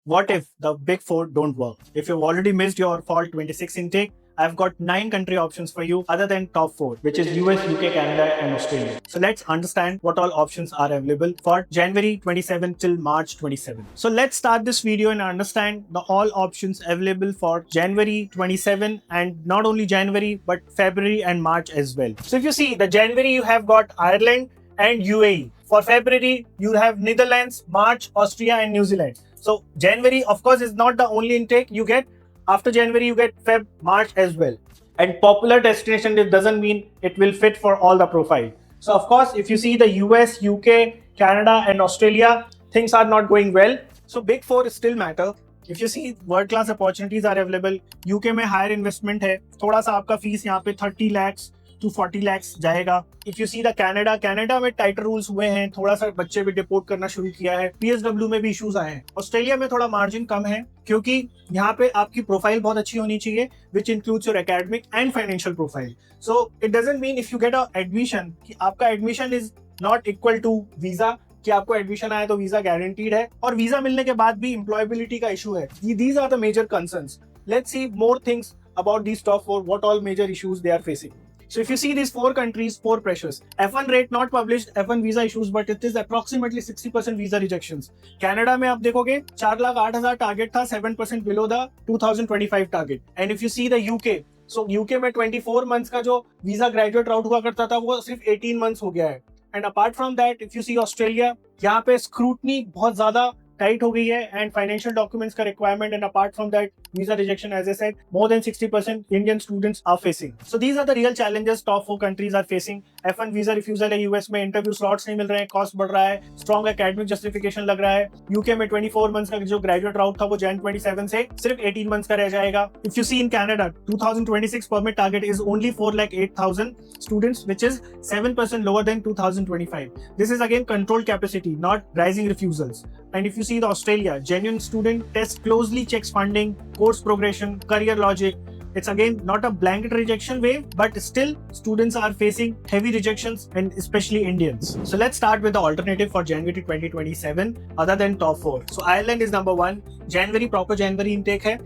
What if the big four don't work? If you've already missed your fall 26 intake, I've got 9 country options for you other than top 4, which is US, UK, Canada, and Australia. So let's understand what all options are available for January 27 till March 27. So let's start this video and understand the all options available for January 27, and not only January but February and March as well. So if you see the January, you have got Ireland and UAE. For February, you have Netherlands, March, Austria, and New Zealand. So January, of course, is not the only intake you get. After January, you get Feb, March as well. And popular destination, it doesn't mean it will fit for all the profile. So of course, if you see the US, UK, Canada, and Australia, things are not going well. So big four still matter. If you see world class opportunities are available. UK में higher investment है. थोड़ा सा आपका fees यहाँ पे 30 lakhs to 40 lakhs जाएगा. If you see the Canada में टाइटर rules हुए हैं, थोड़ा सा बच्चे भी डिपोर्ट करना शुरू किया है. PSW में भी इश्यूज आए हैं. ऑस्ट्रेलिया में थोड़ा मार्जिन कम है क्योंकि यहाँ पे आपकी प्रोफाइल बहुत अच्छी होनी चाहिए, which includes your academic and financial profile. So it doesn't mean if you get a admission कि आपका admission is not equal to visa, कि आपको एडमिशन आया तो वीजा गारंटीड है, और वीजा मिलने के बाद भी एम्प्लॉयबिलिटी का इशू है. These are the major concerns. Let's see more things about these top 4, what all major issues they are facing. So if you see these 4 countries, 4 pressures. F1 rate not published, F1 visa issues, but it is approximately 60% visa rejections. Canada में आप देखोगे 4,08,000 target था, 7% below the 2025 target. And if you see the UK, so UK में 24 months का जो visa graduate राउट हुआ करता था वो सिर्फ 18 months हो गया है. And apart from that, if you see Australia, यहाँ पे स्क्रूटनी बहुत ज्यादा टाइट हो गई है एंड फाइनेंशियल डॉक्यूमेंट्स का requirement. And apart from that, visa rejection, as I said, more than 60% Indian students are facing. So these are the real challenges top 4 countries are facing. F1 visa refusal है US में, interview slots नहीं मिल रहे हैं, cost बढ़ रहा है, strong academic justification लग रहा है. यूके में 24 मंथ्स का जो ग्रेजुएट राउट था वो Jan 27 से सिर्फ 18 मंथ्स का रह जाएगा. If you see in Canada, 2026 permit target is only 4,08,000 students, which is 7% lower than 2025. This is again controlled capacity, not rising refusals. And if you see the Australia, genuine student test closely checks funding, course progression, career logic. It's again not a blanket rejection wave, but still students are facing heavy rejections, and especially Indians. So let's start with the alternative for January 2027 other than top 4. So Ireland is number 1. January proper January intake है.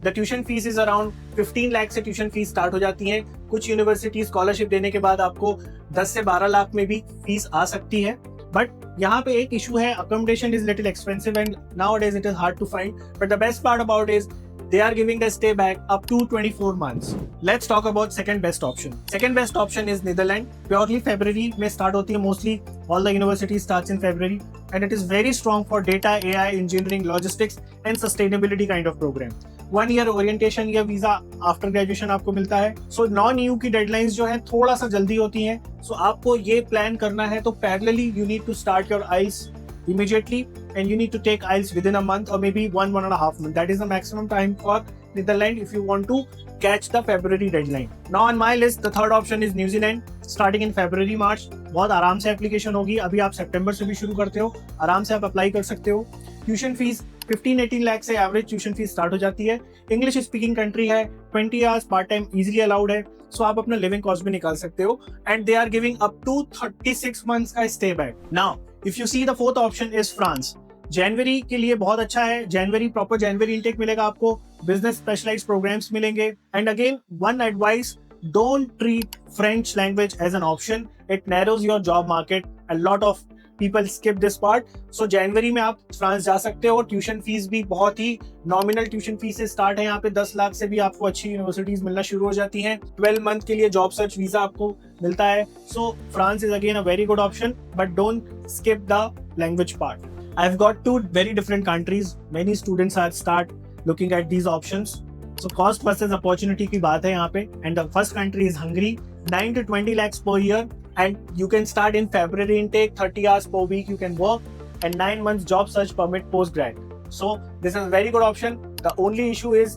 The tuition fees is around 15 lakh से tuition fees start हो जाती है. कुछ university scholarship देने के बाद आपको 10 से 12 लाख में भी फीस आ सकती है. बट यहाँ पे एक इशू है, accommodation is little expensive and nowadays it is hard to find. But the best part about is they are giving the stay back up to 24 months. Let's talk about second best option. Second best option is Netherlands. Purely February में start होती है mostly. All the universities starts in February and it is very strong for data, AI, engineering, logistics and sustainability kind of program. 1 year orientation या visa after graduation आपको मिलता है. So non EU की deadlines जो है थोड़ा सा जल्दी होती हैं. सो आपको ये प्लान करना है तो parallelly you need to start your IELTS immediately, and you need to take IELTS within a month or maybe 1.5 months. That is the maximum time for Netherlands if you want to catch the February deadline. Now on my list, the third option is New Zealand, starting in February, March. बहुत आराम से application होगी. अभी आप सितंबर से भी शुरू करते हो, आराम से आप अप्लाई कर सकते हो. ट्यूशन फीस 15-18 लाख से एवरेज ट्यूशन फीस स्टार्ट हो जाती है. इंग्लिश स्पीकिंग कंट्री है, 20 hours part time easily allowed है. सो आप अपना लिविंग कॉस्ट भी निकाल सकते हो. And they are giving up to 36 months का stay back. Now if you see the fourth option is France. जनवरी के लिए बहुत अच्छा है. जनवरी प्रॉपर जनवरी इनटेक मिलेगा आपको, बिजनेस स्पेशलाइज्ड प्रोग्राम्स मिलेंगे. And again one advice, don't treat French language as an option. It narrows your job market. A lot of people skip this part. So जनवरी में आप फ्रांस जा सकते हो. ट्यूशन फीस भी बहुत ही नॉमिनल ट्यूशन फीस से start है. यहाँ पे 10 लाख से भी आपको अच्छी यूनिवर्सिटीज मिलना शुरू हो जाती हैं. 12 मंथ के लिए जॉब सर्च वीजा आपको मिलता है. सो France is again a very good option, but don't skip the language part. I've got 2 very different countries. Many students are start looking at these options. So cost versus opportunity की बात है यहाँ पे. And the first country is Hungary. 9 to 20 lakhs per year, and you can start in February intake. 30 hours per week you can work, and 9 months job search permit post grad. So this is a very good option. The only issue is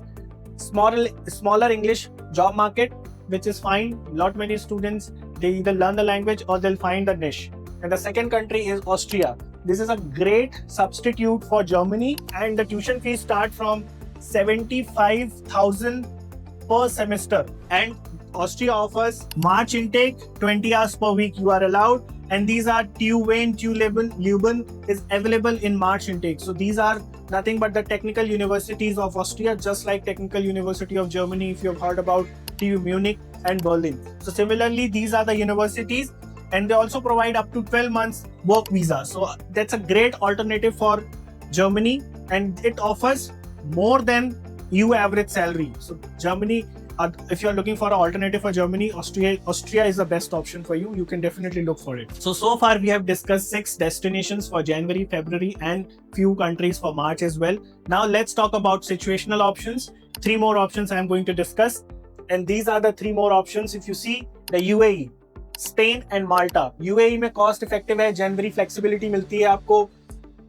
smaller English job market, which is fine. Lot many students, they either learn the language or they'll find the niche. And the second country is Austria. This is a great substitute for Germany, and the tuition fees start from 75,000 per semester. And Austria offers March intake, 20 hours per week you are allowed, and these are TU Wayne, TU Leuben is available in March intake. So these are nothing but the technical universities of Austria, just like Technical University of Germany, if you've heard about TU Munich and Berlin. So similarly, these are the universities, and they also provide up to 12 months work visa. So that's a great alternative for Germany, and it offers more than EU average salary. So Germany, if you're looking for an alternative for Germany, Austria is the best option for you. You can definitely look for it. So far we have discussed 6 destinations for January, February, and few countries for March as well. Now let's talk about situational options. 3 more options I am going to discuss, and these are the 3 more options. If you see, the UAE, Spain and Malta. UAE में cost effective है, January flexibility मिलती है आपको,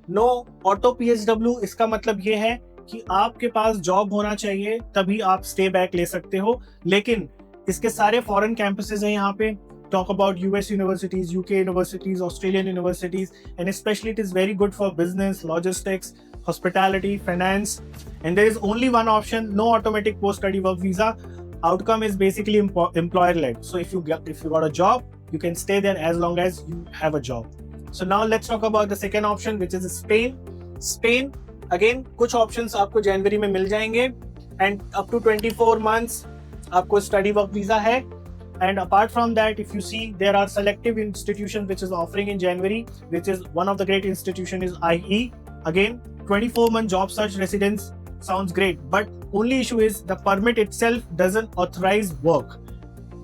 no auto PSW. इसका मतलब ये है कि आपके पास जॉब होना चाहिए तभी आप स्टे बैक ले सकते हो, लेकिन इसके सारे फॉरेन कैंपसेस हैं यहाँ पे. Talk about US universities, UK universities, Australian universities, and especially it is very good for business, logistics, hospitality, finance, and there is only one option: no automatic post-study work visa. Outcome is basically employer-led. So if you got a job, you can stay there as long as you have a job. So now let's talk about the second option, which is Spain. Spain, again, कुछ options आपको जनवरी में मिल जाएंगे, and up to 24 months आपको study work visa है. And apart from that, if you see, there are selective institutions which is offering in January, which is one of the great institution is IE. Again, 24-month job search residence sounds great, but only issue is the permit itself doesn't authorize work.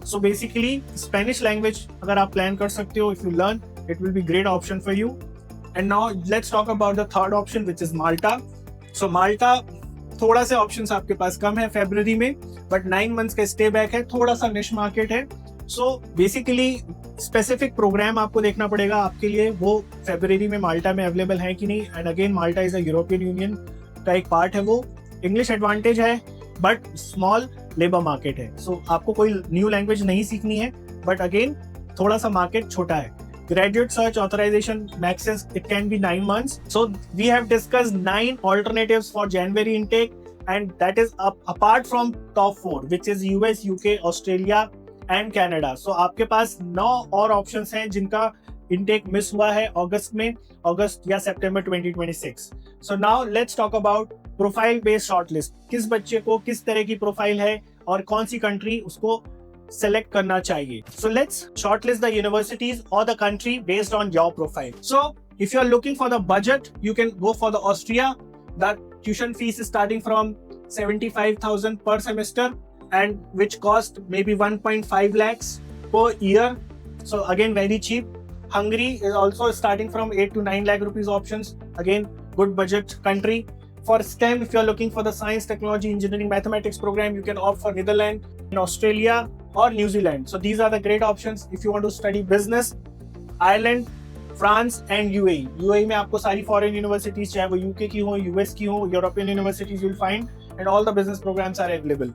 So basically, Spanish language अगर आप plan कर सकते हो, if you learn, it will be great option for you. And now let's talk about the third option, which is Malta. So Malta, थोड़ा से options आपके पास कम है फरवरी में, बट 9 मंथ्स का स्टे बैक है, थोड़ा सा निश मार्केट है. सो बेसिकली स्पेसिफिक प्रोग्राम आपको देखना पड़ेगा आपके लिए, वो फरवरी में माल्टा में अवेलेबल है कि नहीं. And again, Malta is a European union का एक पार्ट है. वो इंग्लिश एडवांटेज है, बट स्मॉल लेबर मार्केट है. सो आपको कोई न्यू लैंग्वेज नहीं सीखनी है, बट अगेन थोड़ा सा मार्केट छोटा है. Graduate search authorization maxes, it can be 9 months. So we have discussed 9 alternatives for January intake, and that is apart from top 4, which is US, UK, Australia and Canada. So आपके पास 9 और options हैं जिनका intake miss हुआ है अगस्त या सितंबर 2026. So now let's talk about profile based shortlist. किस बच्चे को किस तरह की प्रोफाइल है और कौन सी कंट्री उसको select करना चाहिए. So let's shortlist the universities or the country based on your profile. So if you are looking for the budget, you can go for the Austria. That tuition fees is starting from 75,000 per semester, and which cost maybe 1.5 lakhs per year. So again, very cheap. Hungary is also starting from 8 to 9 lakh rupees options. Again, good budget country. For STEM, if you are looking for the science, technology, engineering, mathematics program, you can opt for Netherlands, in Australia or New Zealand. So these are the great options if you want to study business. Ireland, France and UAE. UAE में आपको सारी foreign universities, चाहे वो UK की हो, US की हो, European universities you'll find, and all the business programs are available.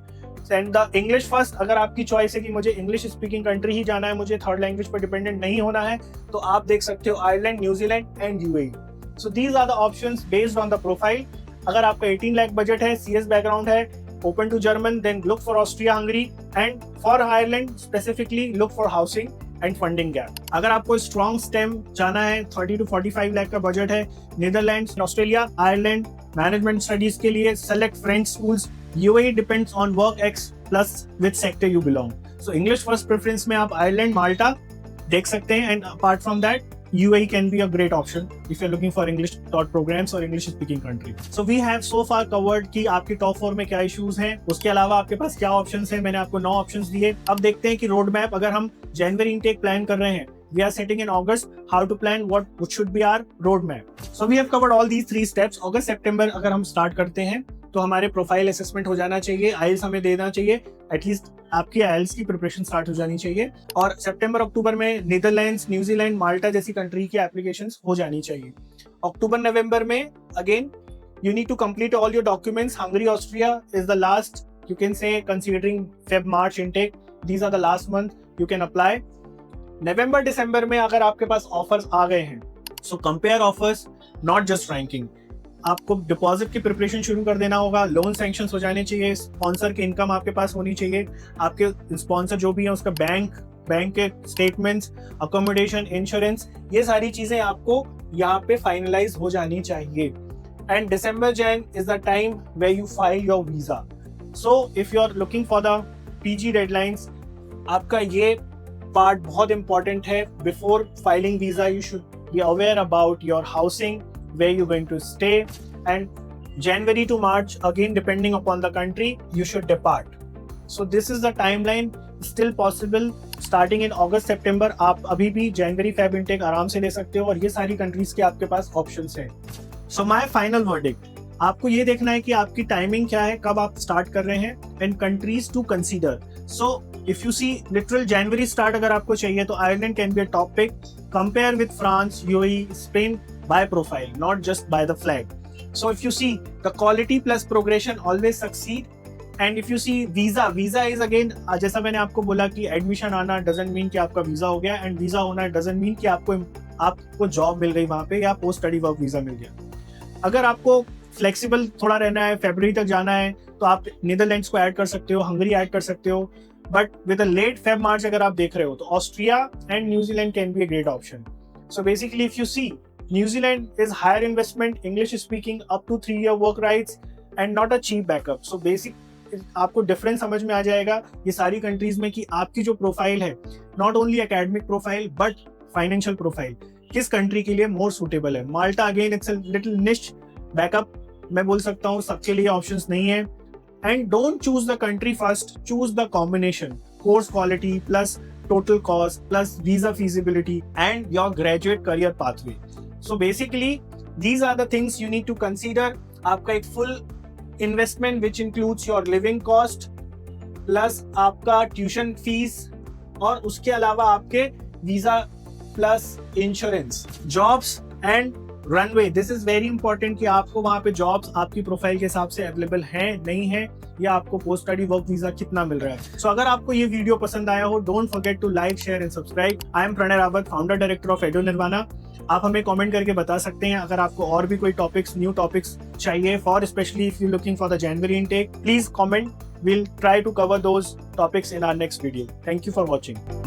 And the English first, अगर आपकी choice है कि मुझे English speaking country ही जाना है, मुझे third language पर dependent नहीं होना है, तो आप देख सकते हो Ireland, New Zealand and UAE. So these are the options based on the profile. अगर आपका 18 लाख बजट है, CS बैकग्राउंड है, open to German, then look for Austria, Hungary, and for Ireland specifically look for housing and funding gap. अगर आपको strong STEM जाना है, 30 to 45 lakh का budget है, Netherlands, Australia, Ireland, management studies के लिए select French schools. UAE depends on work X plus which sector you belong. So English first preference में आप Ireland, Malta देख सकते हैं, and apart from that UAE can be a great option if you're looking for English taught programs or English speaking country. So we have so far covered कि आपके top 4 में क्या issues हैं, उसके अलावा आपके पास क्या ऑप्शंस हैं. मैंने आपको 9 ऑप्शंस दिए. अब देखते हैं कि रोड मैप, अगर हम जनवरी इनटेक प्लान कर रहे हैं, we are setting in August how to plan what should be our road map. So we have covered all these 3 steps. अगस्त सितंबर अगर हम स्टार्ट करते हैं तो हमारे प्रोफाइल असेसमेंट हो जाना चाहिए, आइल्स हमें देना चाहिए, एटलीस्ट आपकी आइल्स की प्रिपरेशन स्टार्ट हो जानी चाहिए, और सितंबर अक्टूबर में नीदरलैंड्स, न्यूजीलैंड, माल्टा जैसी कंट्री की एप्लीकेशंस हो जानी चाहिए. अक्टूबर नवंबर में again you need to complete all your documents. Hungary, Austria is the last, you can say, considering Feb March intake, these are the last month you can apply. नवंबर दिसंबर में अगर आपके पास offers आ गए हैं, so compare offers, not just ranking. आपको deposit की preparation शुरू कर देना होगा, लोन सैंक्शंस हो जाने चाहिए, स्पॉन्सर की इनकम आपके पास होनी चाहिए, आपके स्पॉन्सर जो भी है उसका बैंक के स्टेटमेंट्स, अकोमोडेशन, इंश्योरेंस, ये सारी चीजें आपको यहाँ पे फाइनलाइज हो जानी चाहिए. and December Jan is the time where you file your visa. So if you are looking for the PG deadlines, आपका ये part बहुत important है. Before filing visa, you should be aware about your housing, where you're going to stay, and January to March, again depending upon the country, you should depart. So this is the timeline, still possible. Starting in August September, आप अभी भी January Feb intake आराम से ले सकते हो और ये सारी कंट्रीज के आपके पास ऑप्शंस हैं. So my final verdict, आपको ये देखना है कि आपकी टाइमिंग क्या है, कब आप स्टार्ट कर रहे हैं, and countries to consider. So if you see literal January start अगर आपको चाहिए तो Ireland can be a top pick. Compare with France, UAE, Spain by profile, not just by the flag. So if you see the quality plus progression always succeed. And if you see visa is again, जैसा मैंने आपको बोला कि admission आना doesn't mean कि आपका visa हो गया, and वीजा होना doesn't mean कि आपको जॉब मिल गई वहाँ पे या पोस्ट स्टडी वर्क वीजा मिल गया. अगर आपको फ्लेक्सिबल थोड़ा रहना है, फरवरी तक जाना है, तो आप नीदरलैंड्स को ऐड कर सकते हो, हंगरी ऐड कर सकते हो. But with a late Feb March अगर आप देख रहे हो तो Austria and New Zealand can be a great option. So basically if you see, New Zealand is higher investment, English speaking, up to 3 year work rights and not a cheap backup. So basic आपको difference समझ में आ जाएगा ये सारी countries में कि आपकी जो प्रोफाइल है, not only academic profile but financial profile, किस कंट्री के लिए मोर सूटेबल है. माल्टा अगेन इट्स अ लिटिल निश बैकअप, मैं बोल सकता हूँ सबके लिए ऑप्शंस नहीं है. And don't choose the country first, choose the combination, course quality plus total cost plus visa feasibility and your graduate career pathway. So basically these are the things you need to consider. आपका एक full investment which includes your living cost plus आपका tuition fees और उसके अलावा आपके visa plus insurance, jobs and runway. This is very important कि आपको वहां पे जॉब्स आपकी प्रोफाइल के हिसाब से अवेलेबल हैं नहीं है, या आपको पोस्ट स्टडी वर्क वीजा कितना मिल रहा है. सो अगर आपको ये वीडियो पसंद आया हो, don't forget to like, share and subscribe. I am Pranay Rawat, founder director of Ado Nirvana. आप हमें कमेंट करके बता सकते हैं अगर आपको और भी कोई टॉपिक्स, न्यू टॉपिक्स चाहिए for specially if you looking for the January intake. Please comment, we'll try to cover those topics in our next video. Thank you for watching.